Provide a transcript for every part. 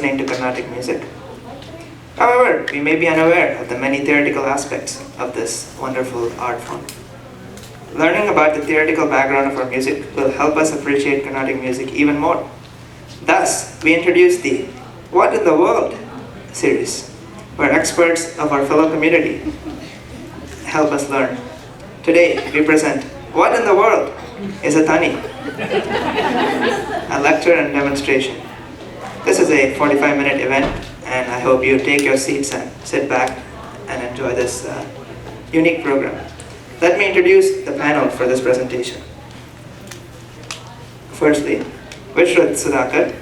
listening to Carnatic music. However, we may be unaware of the many theoretical aspects of this wonderful art form. Learning about the theoretical background of our music will help us appreciate Carnatic music even more. Thus, we introduce the What in the World series, where experts of our fellow community help us learn. Today, we present What in the World is a Thani? A lecture and demonstration. This is a 45-minute event, and I hope you take your seats and sit back and enjoy this unique program. Let me introduce the panel for this presentation. Firstly, Visrut Sudhakar,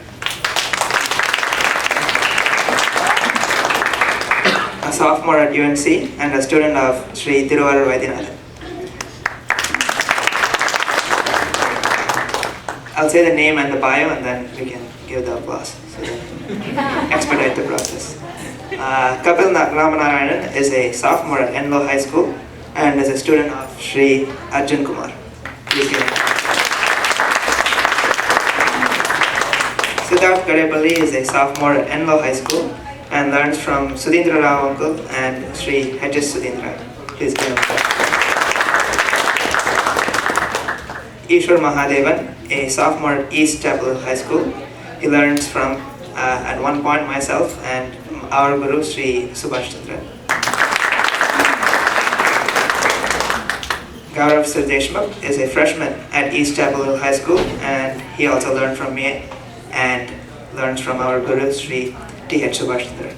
a sophomore at UNC and a student of Sri Thiruvarur Vaidyanathan. I'll say the name and the bio, and then we can give the applause so that expedite the process. Kapil Ramanarayanan is a sophomore at Enlo High School and is a student of Sri Arjun Kumar. Please give him. Siddharth Gadepalli is a sophomore at Enlo High School and learns from Sudhindra Rao uncle and Sri H.S. Sudhindra. Please give him. Eashwar Mahadevan, a sophomore at East Chapel High School. He learns from, at one point, myself and our Guru, Sri Sudarshan. Gaurav Sirdeshmukh is a freshman at East Chapel High School, and he also learned from me and learns from our Guru, Sri T.H. Subhashandra.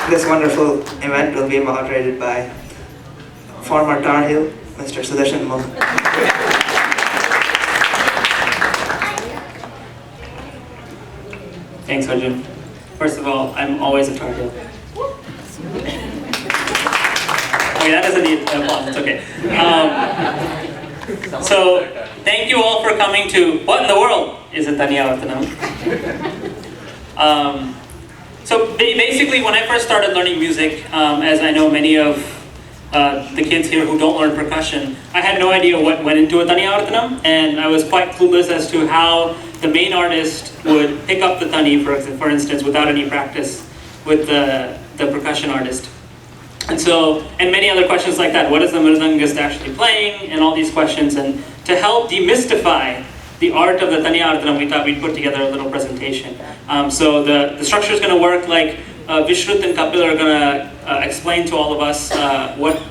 This wonderful event will be moderated by former Tar Heel, Mr. Sudarshan Mohan. Thanks, Arjun. First of all, I'm always a Tar Heel. Okay, that doesn't need applause, it's okay. So, thank you all for coming to What in the World is a Thani-LecDem-Laya Vinyasam-1. So basically, when I first started learning music, as I know many of the kids here who don't learn percussion, I had no idea what went into a Thani-LecDem-Laya, and I was quite clueless as to how the main artist would pick up the Thani, for instance, without any practice with the percussion artist. And so, and many other questions like that. What is the mridangist actually playing? And all these questions. And to help demystify the art of the Thani-LecDem-Laya, we thought we'd put together a little presentation. So the structure is going to work like Visrut and Kapil are going to explain to all of us what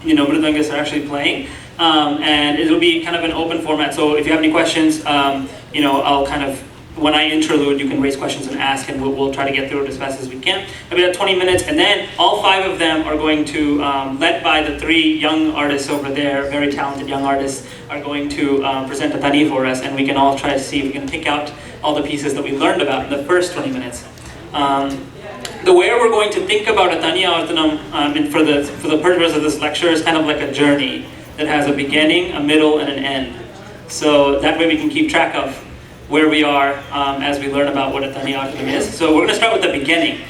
mridangists are actually playing. And it will be kind of an open format. So if you have any questions, I'll kind of, when I interlude, you can raise questions and ask, and we'll try to get through it as fast as we can. It'll be about 20 minutes, and then all 5 of them are going to, led by the 3 young artists over there, very talented young artists, are going to present a Thani for us, and we can all try to see if we can pick out all the pieces that we learned about in the first 20 minutes. The way we're going to think about a Thani-LecDem-Laya, for the purpose of this lecture, is kind of like a journey that has a beginning, a middle, and an end. So that way we can keep track of where we are as we learn about what a Thani-LecDem-Laya is. So we're going to start with the beginning.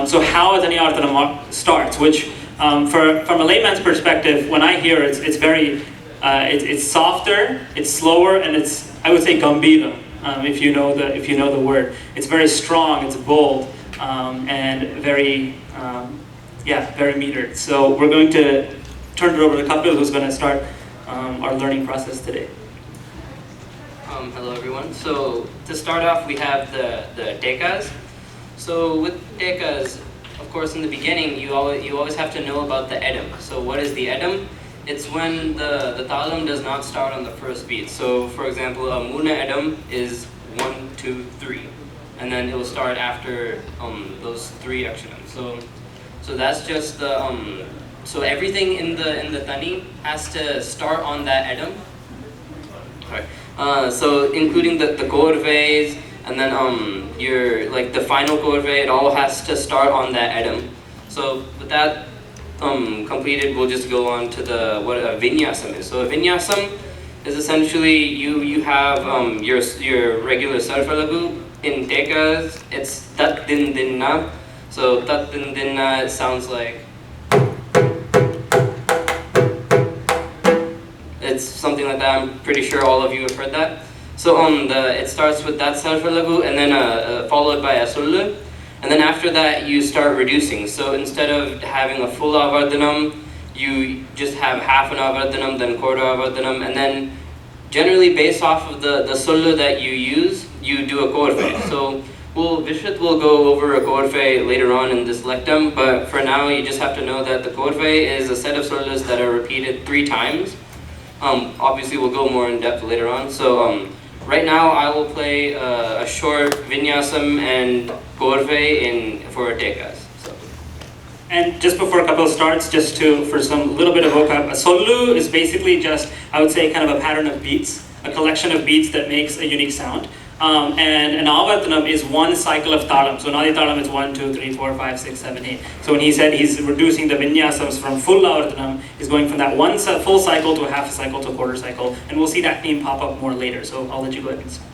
So how a Thani-LecDem-Laya starts, which from a layman's perspective, when I hear it, it's very, it's softer, it's slower, and it's, I would say, gambira, if you know the word. It's very strong, it's bold, and very, very metered. So we're going to turn it over to Kapil, who's going to start our learning process today. Hello everyone. So to start off, we have the tekas. So with tekas, of course, in the beginning, you always have to know about the edam. So what is the edam? It's when the talam does not start on the first beat. So for example, a muna edam is 1, 2, 3, and then it will start after those 3 akshadams. So that's just the so everything in the Thani has to start on that edam. Sorry. So including the korves, and then the final korve, it all has to start on that edam. So with that completed, we'll just go on to what a vinyasam is. So a vinyasam is essentially you have your regular sarfalagu. In tekas, it's tat din din na. So tat din din na, it sounds like, it's something like that. I'm pretty sure all of you have heard that. So it starts with that sarva lagu and then followed by a sullu, and then after that you start reducing. So instead of having a full avardhanam, you just have half an avardhanam, then quarter avardhanam, and then generally based off of the sullu that you use, you do a korve. So Visrut will go over a korve later on in this lectum, but for now you just have to know that the korve is a set of sullus that are repeated 3 times. Obviously we'll go more in depth later on. So right now I will play a short vinyasam and korve for tekas. And just before Kapil starts, just for some little bit of vocab, a sollu is basically just, I would say, kind of a pattern of beats, a collection of beats that makes a unique sound. And an avartanam is one cycle of talam. So nadi talam is 1, 2, 3, 4, 5, 6, 7, 8. So when he said he's reducing the vinyasams from full avartanam, he's going from that one full cycle to a half cycle to a quarter cycle. And we'll see that theme pop up more later. So I'll let you go ahead and start.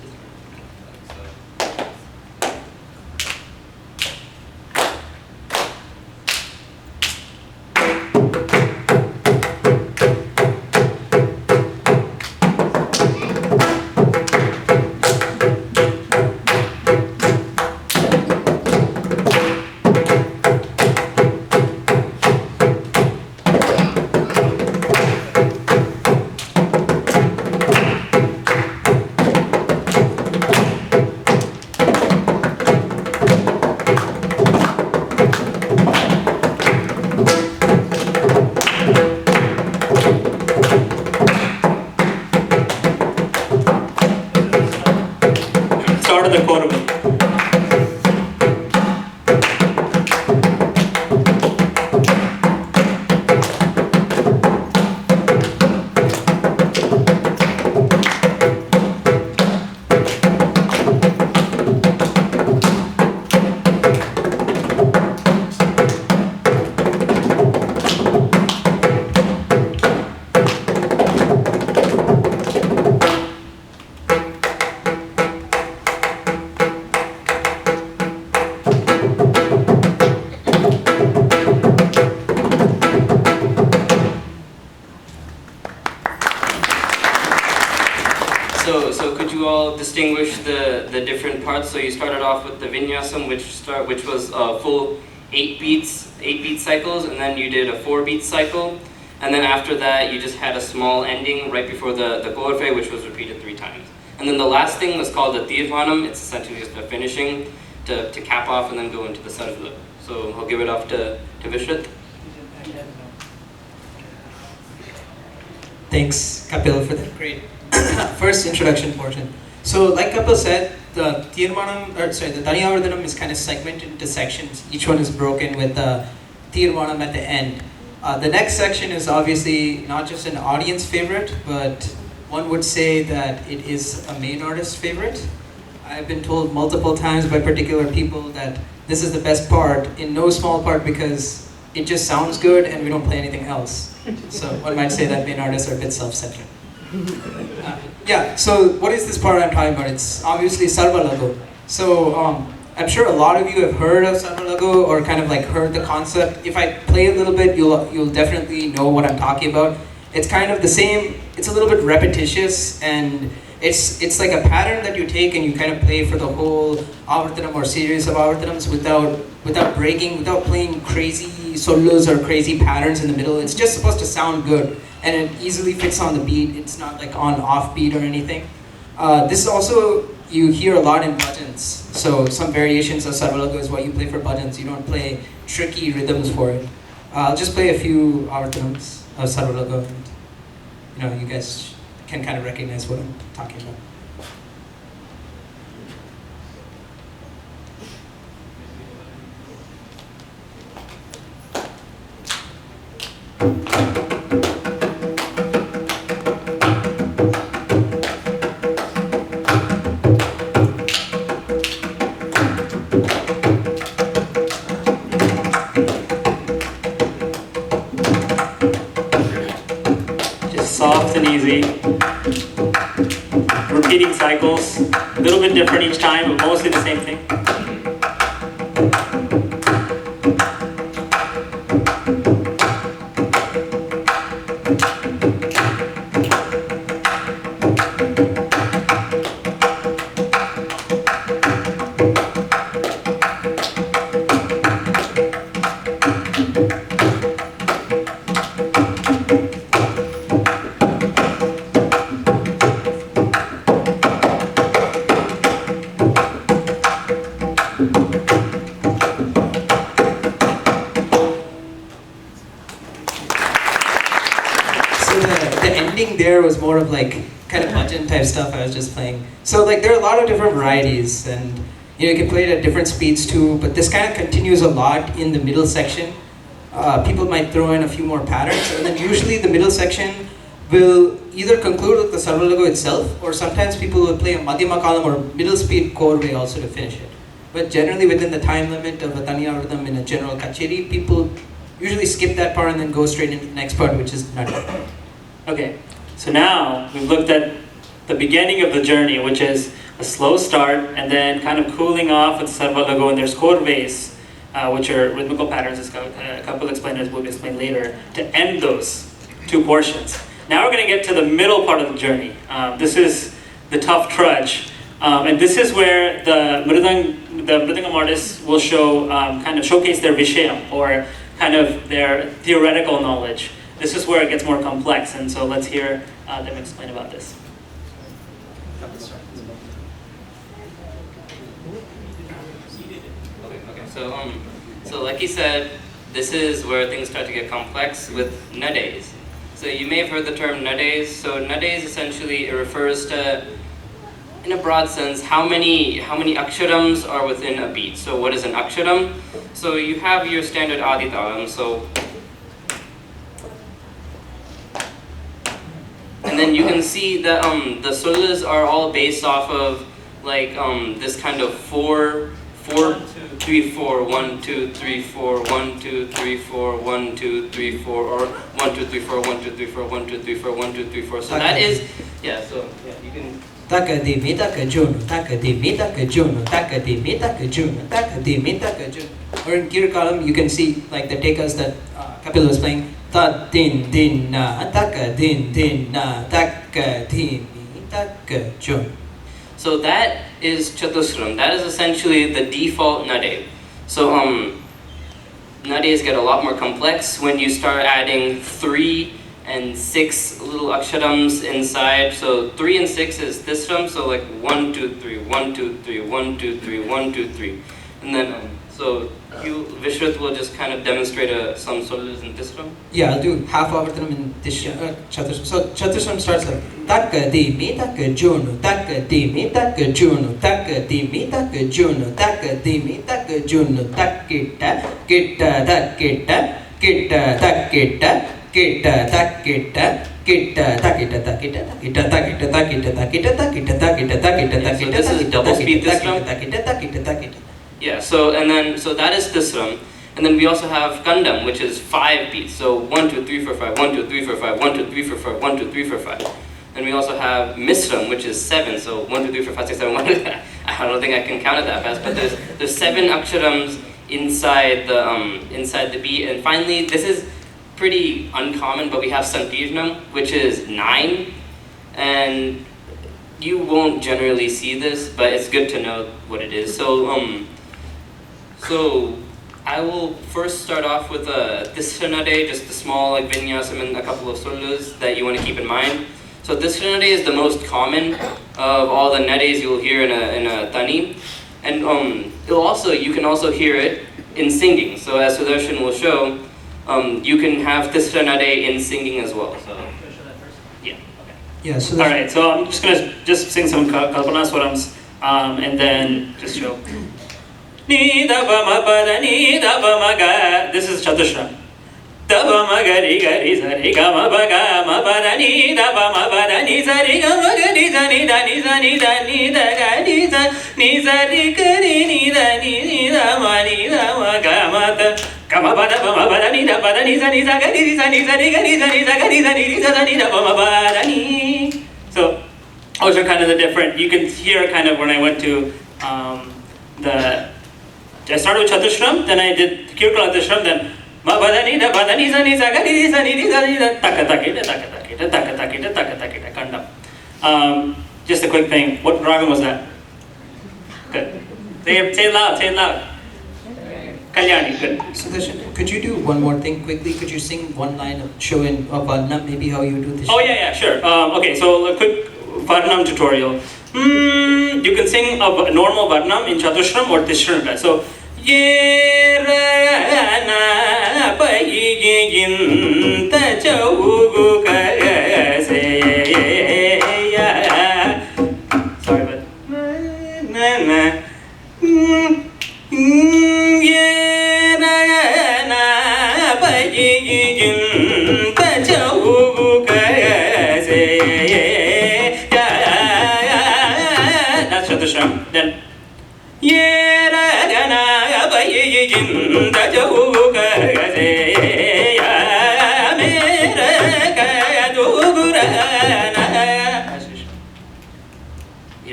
So could you all distinguish the different parts? So you started off with the vinyasam, which was full 8 beat cycles, and then you did a 4 beat cycle, and then after that you just had a small ending right before the korve, which was repeated 3 times. And then the last thing was called the tirvanam. It's essentially just a finishing to cap off and then go into the sarvla. So I'll give it off to Visrut. Thanks, Kapil, for that great first introduction portion. So, like Kapil said, the Thani-Avardhanam is kind of segmented into sections. Each one is broken with the Tirvanam at the end. The next section is obviously not just an audience favorite, but one would say that it is a main artist favorite. I've been told multiple times by particular people that this is the best part, in no small part because it just sounds good and we don't play anything else. So one might say that main artists are a bit self-centered. Yeah, so what is this part I'm talking about? It's obviously Sarva Lagu. So I'm sure a lot of you have heard of Sarva Lagu or kind of like heard the concept. If I play a little bit, you'll definitely know what I'm talking about. It's kind of the same, it's a little bit repetitious, and it's like a pattern that you take and you kind of play for the whole avartanam or series of avartanams without breaking, without playing crazy solos or crazy patterns in the middle. It's just supposed to sound good, and it easily fits on the beat. It's not like on off beat or anything. This is also, you hear a lot in bhajans. So some variations of Sarva Lagu is what you play for bhajans. You don't play tricky rhythms for it. I'll just play a few avartanams of Sarva Lagu. You guys can kind of recognize what I'm talking about. Soft and easy. Repeating cycles, a little bit different each time, but mostly the same thing. was more of like kind of bhajan type stuff I was just playing. So like there are a lot of different varieties, and you can play it at different speeds too, but this kind of continues a lot in the middle section. People might throw in a few more patterns, and then usually the middle section will either conclude with the Sarvalago itself, or sometimes people will play a Madhyama Kalam or middle speed korve also to finish it. But generally within the time limit of a Taniyavarthanam in a general kacheri, people usually skip that part and then go straight into the next part, which is Nada. Okay, so now we've looked at the beginning of the journey, which is a slow start and then kind of cooling off with Sarvalago, and there's korves, which are rhythmical patterns, as Kapil explained, as will be explained later, to end those two portions. Now we're going to get to the middle part of the journey. This is the tough trudge, and this is where the Mridangam artists will show, kind of showcase their vishayam, or kind of their theoretical knowledge. This is where it gets more complex, and so let's hear them explain about this. Okay, so like he said, this is where things start to get complex with nades. So you may have heard the term nades. So nades essentially, it refers to, in a broad sense, how many aksharams are within a beat. So what is an aksharam? So you have your standard aditalam. So, and then you can see that the sulas are all based off of like this kind of 4, 3, 4, 1, 2, 3, 4, 1, 2, 3, 4, 1, 2, 3, 4, or 1, 2, 3, 4, 1, 2, 3, 4, 1, 2, 3, 4, 1, 2, 3, 4. So that is, yeah, so yeah, you can. Takadimi takajuno, takadimi takajuno, takadimi takajuno, takadimi takajuno. Or in Kirkalam, you can see like the tekas that Kapil was playing. Ta din din na, taka din din na, takadimi takajuno. So that is Chatusram. That is essentially the default nade. So nades get a lot more complex when you start adding 3 and 6 little aksharams inside. So 3 and 6 is Tisram, so like 1, 2, 3, 1, 2, 3, 1, 2, 3, 1, 2, 3. And then, so Visrut will just kind of demonstrate some solos in Tisram. Yeah, I'll do half Avarthanam in Chatusram. So Chatusram starts like Takadimi takajuno, takadimi takajuno, takadimi takajuno, takadimi takajuno, takita, kita, takita, kita, takita, kita, takita, kita, takita, takita, takita, takita, takita, takita, takita, takita, takita, takita. So this is double speed Tisram. Takita, takita, takita. Yeah, so that is Tisram. And then we also have Kandam, which is 5 beats. So 1, 2, 3, 4, 5, 1, 2, 3, 4, 5, 1, 2, 3, 4, 5, 1, 2, 3, 4, 5. And we also have Misram, which is 7. So 1, 2, 3, 4, 5, 6, 7, 1. I don't think I can count it that fast, but there's 7 aksharams inside the beat. And finally, this is pretty uncommon, but we have Sankirtanam, which is 9. And you won't generally see this, but it's good to know what it is. So I will first start off with Tisranade, just a small like vinyasam and a couple of solos that you want to keep in mind. So Tisranade is the most common of all the nades you will hear in a Tani. And you can also hear it in singing. So as Sudarshan will show, you can have Tisranade in singing as well. So yeah. Yeah, so All right, so I'm just gonna sing some Kalpana Swarams, and then just show. Ni da ba ma pa da ni da ba ma ga. This is Chatushram. Da ba ma ga ri za ri ga ma ba da ni da ba ma ba da ni za ri ga ma ga ni za ni da ni za ni da ni da ga ni za ri ga ni da ma ga ma da. Kama ba da ba ma ba da ni za ni za ga ni za ni za ri ga ni za ni za ga ni za ni za ni da ba ma ba da ni. So those are kind of the different. You can hear kind of when I went to I started with Chatushram, then I did Kirkala Chatushram, then ma ba da ni za ni za ga ni za ni da taka takita taka takita taka takita taka takita kandam. Just a quick thing. What ragam was that? Good. Say it loud. Say it loud. Kalyani, good. Sudarshan, could you do one more thing quickly? Could you sing one line of show in Varnam, maybe how you do this? Oh yeah, sure. Okay, so a quick Varnam tutorial. You can sing a normal Varnam in Chatushram or Tishrana. So, ye ra na pa yi yin ta chau gu ka se That's Sudarshan. Then yeah,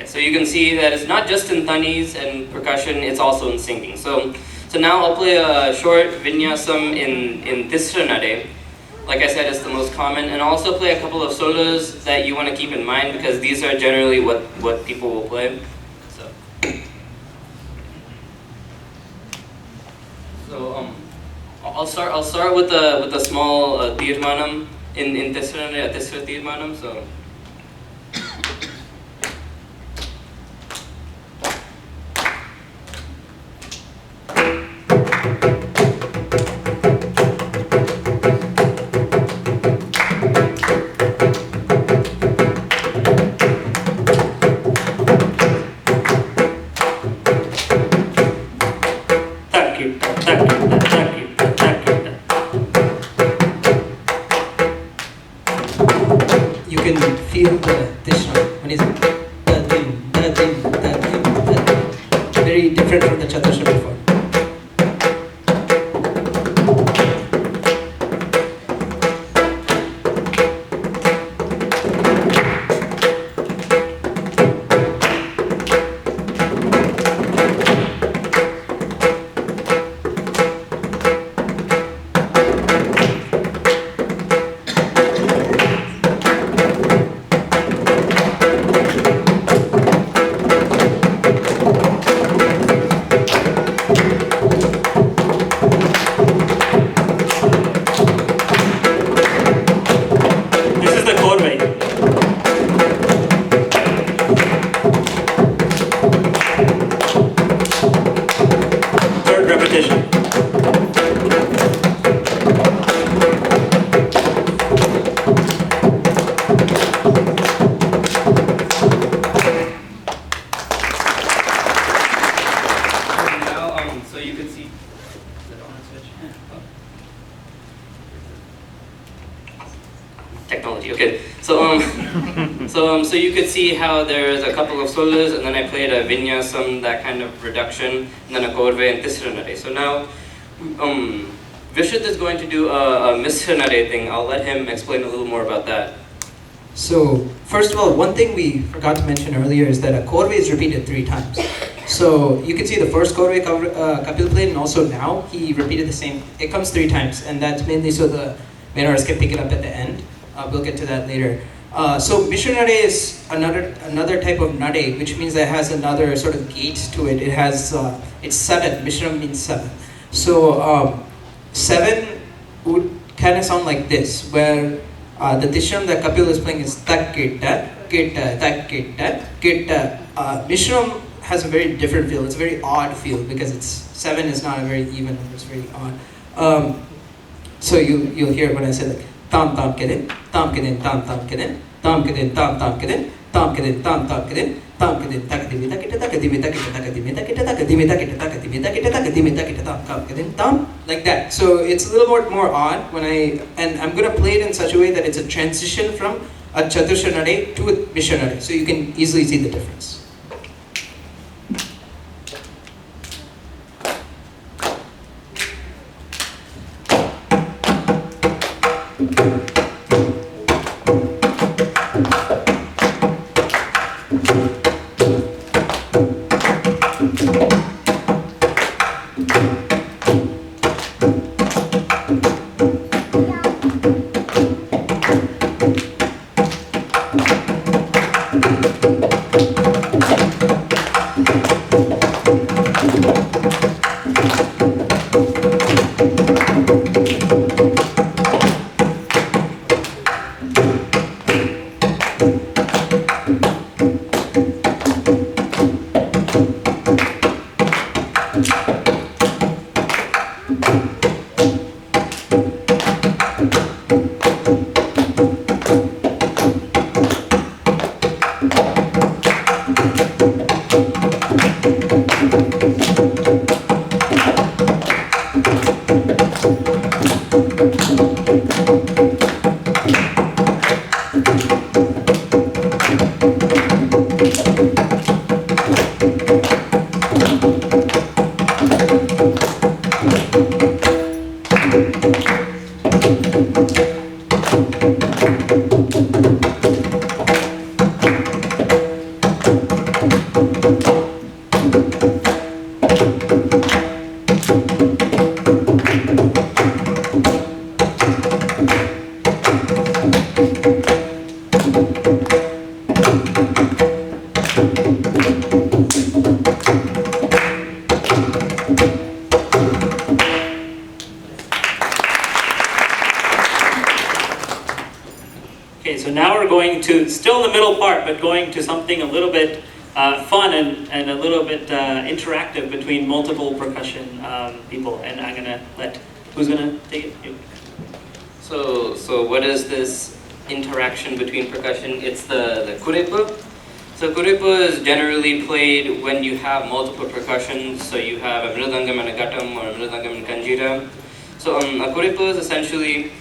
so you can see that it's not just in Thanis and percussion, it's also in singing. So now I'll play a short vinyasam in Tisranade. Like I said, it's the most common, and I'll also play a couple of solos that you want to keep in mind because these are generally what people will play. So I'll start with the small Tirmanam in Tisra Tirmanam. So You can feel the Dishna when he's very different from the Chatusha before. technology. Okay, so you could see how there's a couple of solos, and then I played a vinyasam, that kind of reduction, and then a korve and tisranare. So now, Visrut is going to do a misranare thing. I'll let him explain a little more about that. So, first of all, one thing we forgot to mention earlier is that a korve is repeated 3 times. So, you can see the first korve Kapil played, and also now he repeated the same. It comes 3 times, and that's mainly so the Menoras can pick it up at the end. We'll get to that later. So, Mishanare is another type of nade, which means that it has another sort of gate to it. It has, it's 7. Mishram means 7. So, 7 would kind of sound like this, where the Dishram that Kapil is playing is tak kita, kita, tak kita, kita. Mishram has a very different feel. It's a very odd feel because 7 is not a very even number. It's very odd. So you'll hear it when I say like tam tam kedin, tam kedin, tam tam kedin, tam kedin, tam tam kedin, tam kedin, tam tam kedin, tam kedin, takadimi takita takadimi takita takadimi takita takadimi takita takadimi takita takadimi takita tam tam kedin tam, like that. So it's a little more odd when and I'm gonna play it in such a way that it's a transition from a Chatushanade to a Mishanade, so you can easily see the difference. Okay, so now we're going to, still the middle part, but going to something a little bit fun and a little bit interactive between multiple percussion people. And I'm gonna let, who's gonna take it? You. So what is this interaction between percussion? It's the kurepu. So kurepu is generally played when you have multiple percussions. So you have a mridangam and a ghatam, or a mridangam and kanjira. So a kurepu is essentially,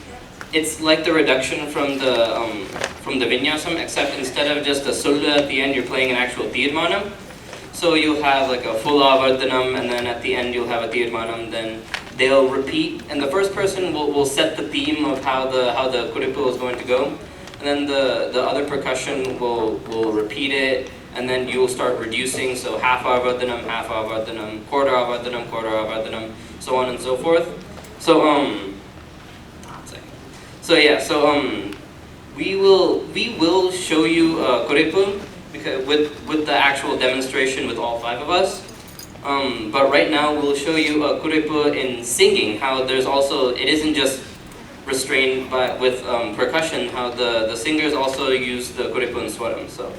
it's like the reduction from the vinyasam, except instead of just a sollu at the end, you're playing an actual tirmanam. So you'll have like a full avardhanam, and then at the end you'll have a tirmanam. Then they'll repeat, and the first person will set the theme of how the kuripu is going to go, and then the other percussion will repeat it, and then you'll start reducing. So half avardhanam, quarter avardhanam, so on and so forth. We will show you kuripu because with the actual demonstration with all 5 of us. But right now we'll show you a kuripu in singing, how there's also, it isn't just restrained with percussion, how the singers also use the kuripu and swaram. So.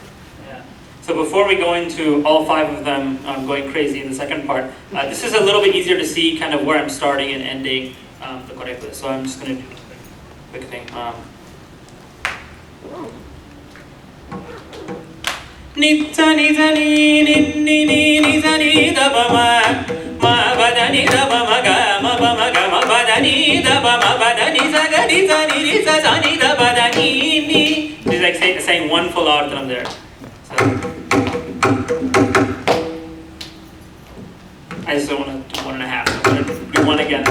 Yeah. So before we go into all 5 of them going crazy in the second part, this is a little bit easier to see kind of where I'm starting and ending the kuripu. So I'm just going to do a quick thing. Nitsa nisa ni ni ni nisa ni da ba ma ba da ni da ba ma ga ma ba da ni da ba ma ba da ni sa ga ni sa ni da ba da ni. It's like saying one full avardhanam there. So I just don't want to do 1.5. I'm going to do one again.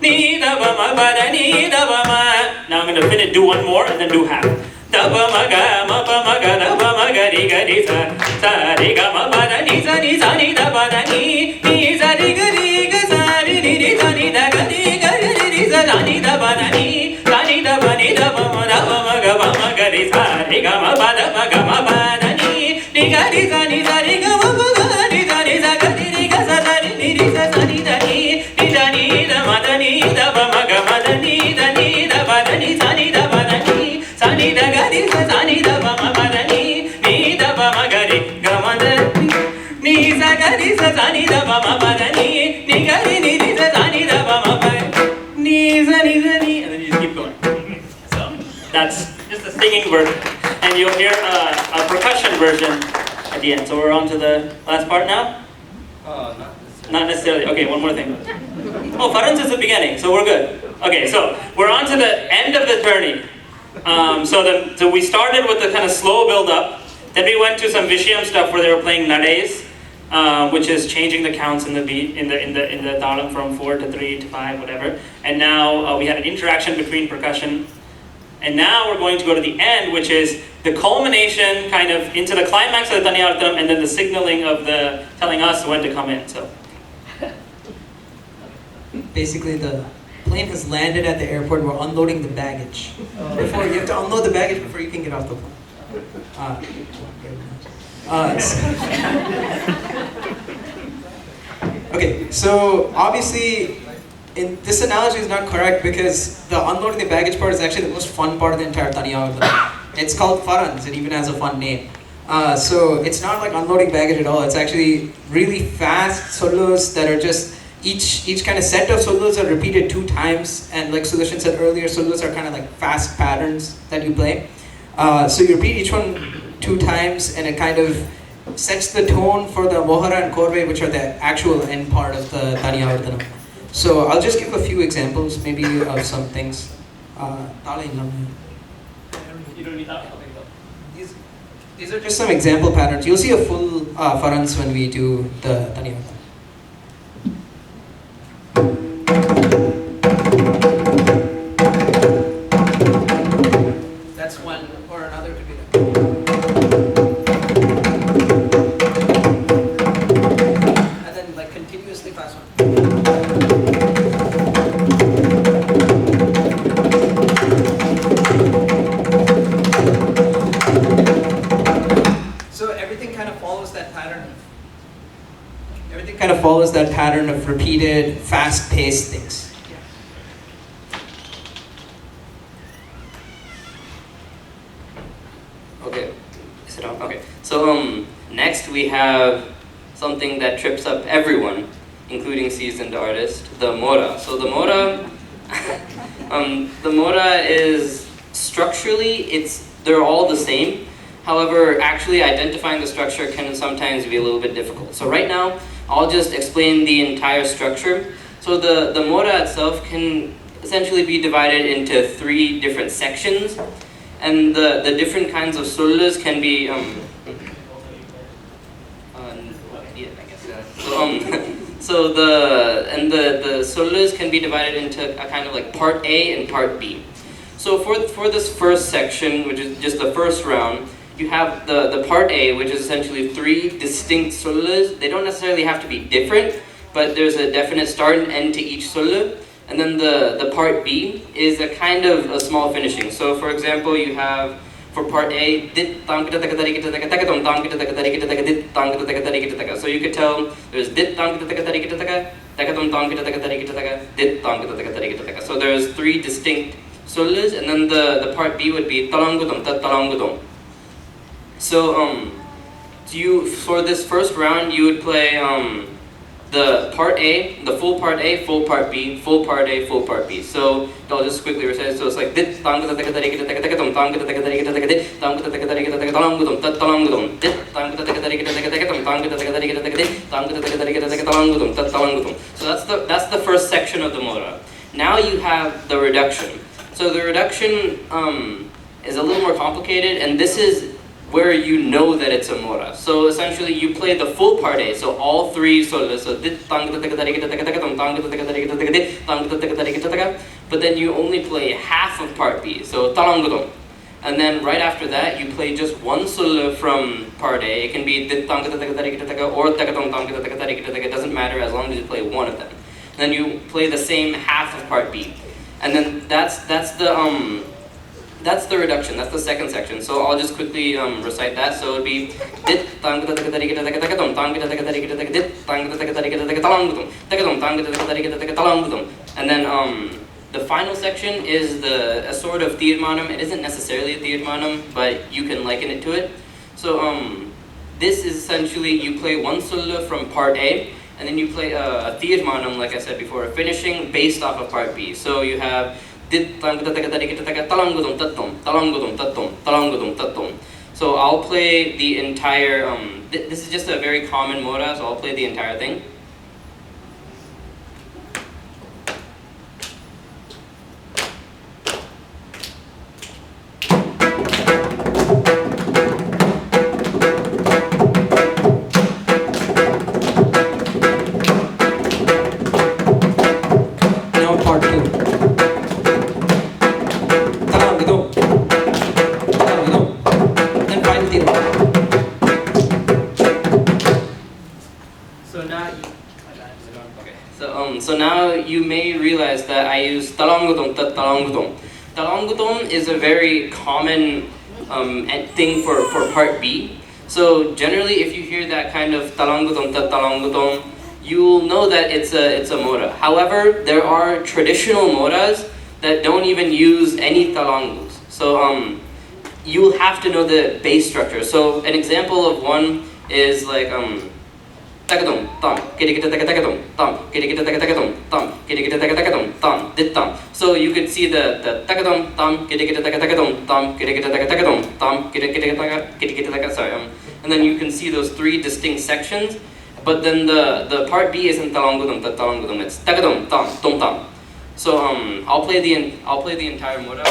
Ni da ba ma ba da ni da ba ma. Now I'm going to finish, do one more, and then do half. Da ba ma ga da ba ma ga ri sa ri ga ma ba da ni sa ni da ba da ni sa ri ga sa ri sa ni da ga ri sa ni da ba da ni da ba ma ga ri sa ri ga ma ba da ni ga ri sa ni ga ma ba ga ri sa ga sa ri sa ni da ni da ma da ni da ba ma ga ma da ni da ba da ni sa ni da ba da ni sa ni da ga ri sa ni da ba ma ba da ni da ba ma ga ri ga ma da ni sa ga ri sa ni da ba ma ba da ni ga ri sa ni da ba ma ba ni sa ni, and then you just keep going. So that's just the singing version, and you'll hear a percussion version at the end. So we're on to the last part now. Not necessarily. Okay, one more thing. Oh, Farans is the beginning, so we're good. Okay, so we're on to the end of the tourney. So we started with the kind of slow build up. Then we went to some Vishayam stuff where they were playing nades, which is changing the counts in the beat in the talam from 4 to 3 to 5, whatever. And now we had an interaction between percussion. And now we're going to go to the end, which is the culmination, kind of into the climax of the Thani-Arthanam, and then the signaling of the telling us when to come in. So. Basically, the plane has landed at the airport and we're unloading the baggage. Before you have to unload the baggage before you can get off the plane. Okay, so obviously, this analogy is not correct because the unloading the baggage part is actually the most fun part of the entire Thani-Arthanam. It's called Farans, it even has a fun name. So it's not like unloading baggage at all. It's actually really fast solos that are just each kind of set of solos are repeated 2 times, and like Sudarshan said earlier, solos are kind of like fast patterns that you play. So you repeat each one 2 times, and it kind of sets the tone for the Mohara and Korve, which are the actual end part of the Thani-Arthanam. So I'll just give a few examples, maybe of some things. You don't need that. These are just some example patterns. You'll see a full Farans when we do the Thani-Arthanam. That's one, or another could be that. And then that pattern. Everything kind of follows that pattern of repeated, fast-paced things. Okay, is it on? Okay. So next we have something that trips up everyone, including seasoned artists, the mora. So the mora, the mora is structurally, they're all the same. However, actually identifying the structure can sometimes be a little bit difficult. So right now, I'll just explain the entire structure. So the mora itself can essentially be divided into 3 different sections. And the different kinds of solas can be, yeah, I guess. So the solas can be divided into a kind of like part A and part B. So for this first section, which is just the first round, you have the part A, which is essentially 3 distinct solas. They don't necessarily have to be different, but there's a definite start and end to each sola. And then the part B is a kind of a small finishing. So for example, you have for part A, dit tam kita taka tari kita taka taka tom tam kita taka tari kita taka dit tam kita taka tari kita taka. So you could tell there's dit tam kita taka tari kita taka taka tom tam kita taka tari kita taka dit tam kita taka tari kita taka. So there's 3 distinct solas, and then the part B would be talangudom tat talangudom. So for this first round you would play the part A, the full part A, full part B, full part A, full part B. So I'll just quickly recite. So it's like dit tam kita taka tari kita taka taka tom tam kita taka tari kita taka dit tam kita taka tari kita taka talangudom tat talangudom dit tam kita taka tari kita taka taka tom tam kita taka tari kita taka dit tam kita taka tari kita taka talangudom tat talangudom. So that's the first section of the mora. Now you have the reduction. So the reduction is a little more complicated, and this is where you know that it's a mora. So essentially you play the full part A, so all 3 solas, so dit tam kita taka tari kita taka taka tom tam kita taka tari kita taka dit tam kita taka tari kita taka, but then you only play half of part B, so talangudom. And then right after that you play just 1 sola from part A. It can be dit tam kita taka tari kita taka or taka tom tam kita taka tari kita taka, it doesn't matter as long as you play 1 of them. And then you play the same half of part B. And then that's the reduction, that's the second section. So I'll just quickly recite that. So it would be dit tam kita taka tari kita taka taka tom tam kita taka tari kita taka dit tam kita taka tari kita taka talangudom taka tom tam kita taka tari kita taka talangudom. And then the final section is a sort of Tirmanam. It isn't necessarily a Tirmanam, but you can liken it to it. So this is essentially you play 1 sola from part A, and then you play a Tirmanam, like I said before, a finishing based off of part B. So you have dit tam kita taka tari kita taka talangudom tatom talangudom tatom talangudom tatom. So I'll play the entire this is just a very common mora, so I'll play the entire thing. Now part 2. So now you may realize that I use talangudom tat talangudom. Talangudom is a very common thing for part B. So generally, if you hear that kind of talangudom tat talangudom, you'll know that it's a mora. However, there are traditional moras that don't even use any talangus. So you'll have to know the bass structure. So an example of one is like takadum tam kirikita takadum tam kirikita takadum tam kirikita takadum tam dit tam. So you could see the takadum tam kirikita takadum tam kirikita takadum tam kirikita taka, sorry, and then you can see those 3 distinct sections. But then the part B isn't talangudum tat talangudum, it's takadum tam tom tam. So I'll play the entire mora.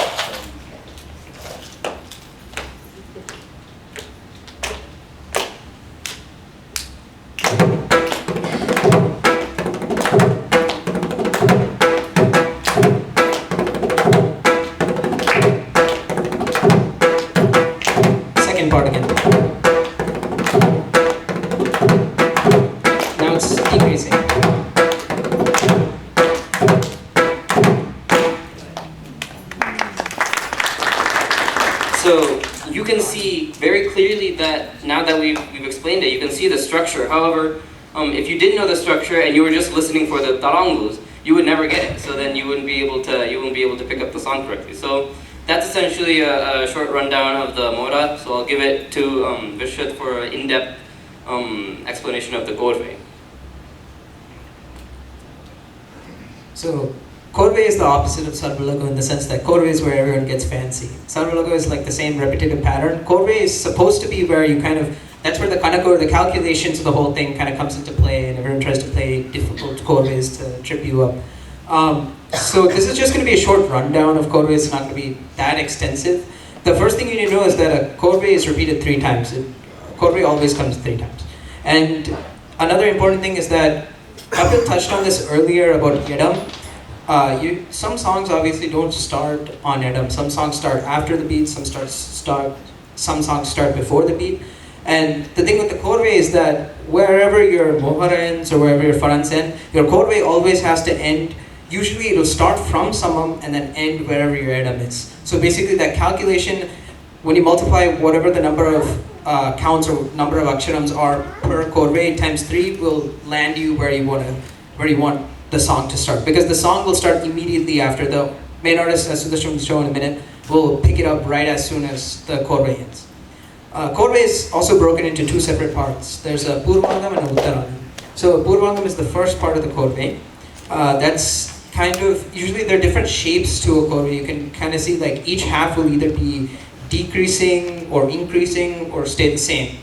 Second part again. Now it's decreasing. So you can see very clearly that now that we've explained explained it, you can see the structure. However, if you didn't know the structure and you were just listening for the tarangus, you would never get it. So then you wouldn't be able to pick up the song correctly. So that's essentially a short rundown of the mora. So I'll give it to Visrut for an in-depth explanation of the korve. So korve is the opposite of sarvalago in the sense that korve is where everyone gets fancy. Sarvalago is like the same repetitive pattern. Korve is supposed to be where you that's where the kanaka or the calculations of the whole thing kind of comes into play, and everyone tries to play difficult korves to trip you up. So this is just going to be a short rundown of korve. It's not going to be that extensive. The first thing you need to know is that a korve is repeated 3 times. Korve always comes 3 times. And another important thing is that Kapil touched on this earlier about yedam. Some songs obviously don't start on yedam. Some songs start after the beat. Some songs start before the beat. And the thing with the korve is that wherever your mohar ends or wherever your farans end, your korve always has to end. Usually it will start from samam and then end wherever your edam is. So basically that calculation, when you multiply whatever the number of counts or number of aksharams are per korve times 3 will land you where you want the song to start. Because the song will start immediately after the main artist, as Sudarshan will show in a minute, will pick it up right as soon as the korve ends. Korve is also broken into 2 separate parts. There's a purvangam and a uttarangam. So purvangam is the first part of the korve. That's usually there are different shapes to a korve. You can kind of see like each half will either be decreasing or increasing or stay the same,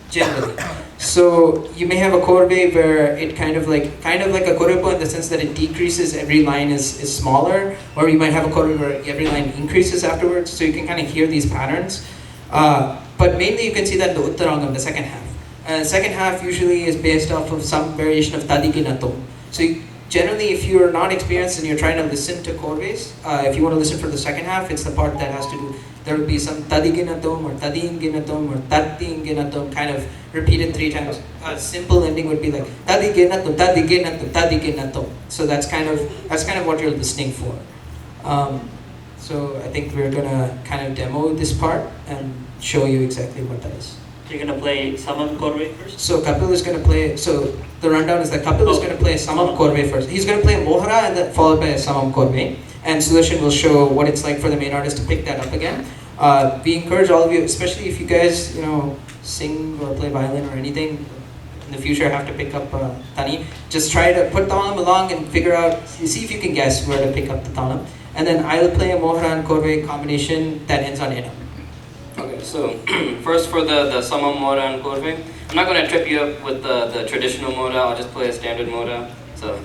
generally. So you may have a korve where it kind of like a korepo in the sense that it decreases, every line is smaller, or you might have a korve where every line increases afterwards, so you can kind of hear these patterns. But mainly you can see that in the uttarangam, the second half. Second half usually is based off of some variation of tadikinato. So generally, if you're not experienced and you're trying to listen to korves, if you want to listen for the second half, it's the part that has to do, there will be some tadiginatom or tadinginatom or tatinginatom kind of repeated 3 times. A simple ending would be like tadiginatom, tadiginatom, tadiginatom. So that's kind of what you're listening for. So I think we're gonna kind of demo this part and show you exactly what that is. You're gonna play samam korve first? So Kapil is gonna play, so the rundown is that Kapil is gonna play samam korve first. He's gonna play mohara and then followed by a samam korve. And Sudarshan will show what it's like for the main artist to pick that up again. We encourage all of you, especially if you guys, sing or play violin or anything, in the future have to pick up Thani, just try to put talam along and figure out, see if you can guess where to pick up the talam. And then I will play a mohara and korve combination that ends on edam. Okay, so first for the samam mora and korve, I'm not going to trip you up with the traditional mora, I'll just play a standard mora. So.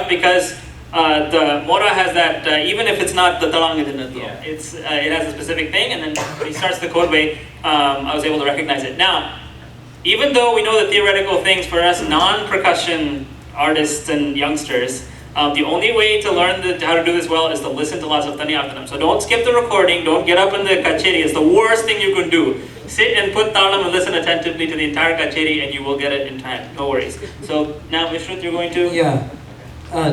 Because the mora has that, even if it's not the talangadinato, it has a specific thing, and then when he starts the korve, I was able to recognize it. Now, even though we know the theoretical things for us non-percussion artists and youngsters, the only way to learn how to do this well is to listen to lots of Thani Artanam. So don't skip the recording, don't get up in the kacheri, it's the worst thing you can do. Sit and put talam and listen attentively to the entire kacheri and you will get it in time, no worries. So now Visrut, you're going to... Yeah.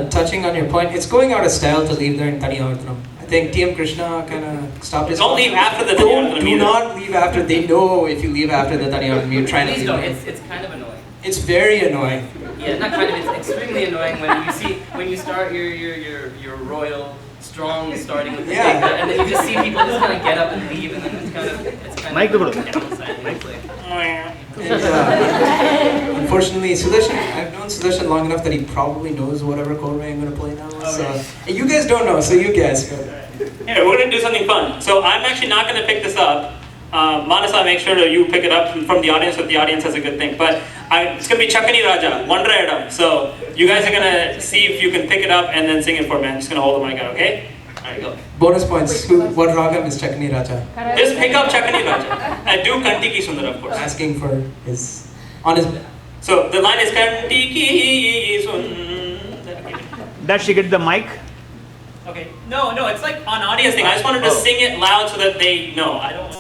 Touching on your point, it's going out of style to leave there in Thani Artanam. I think TM Krishna kind of stopped his. Don't leave after the Do not leave after. They know if you leave after the Taniyavardanam, you're trying to Please leave. don't. It's kind of annoying. It's very annoying. Yeah, not kind of. It's extremely annoying when you start your royal strong starting with the Yeah. data, and then you just see people just kind of get up and leave, and then it's kind of downside, honestly. And, unfortunately, Sudarshan, I've known Sudarshan long enough that he probably knows whatever chord I'm going to play now. So, and you guys don't know, so you guess. Yeah, we're gonna do something fun. So I'm actually not gonna pick this up. Manasa, make sure that you pick it up from the audience if the audience has a good thing. But it's gonna be Chakani Raja, one Rayadam. So you guys are gonna see if you can pick it up and then sing it for me. I'm just gonna hold the mic out, okay? Alright, go. Bonus points. What ragam is Chakni Raja? Just pick up Chakani Raja. I do Kanti Ki Sundar, of course. Asking for his, on his. So the line is Kanti Ki Sundar. Does she get the mic? Okay. No, it's like on audience thing. I just wanted to sing it loud so that they know. I don't.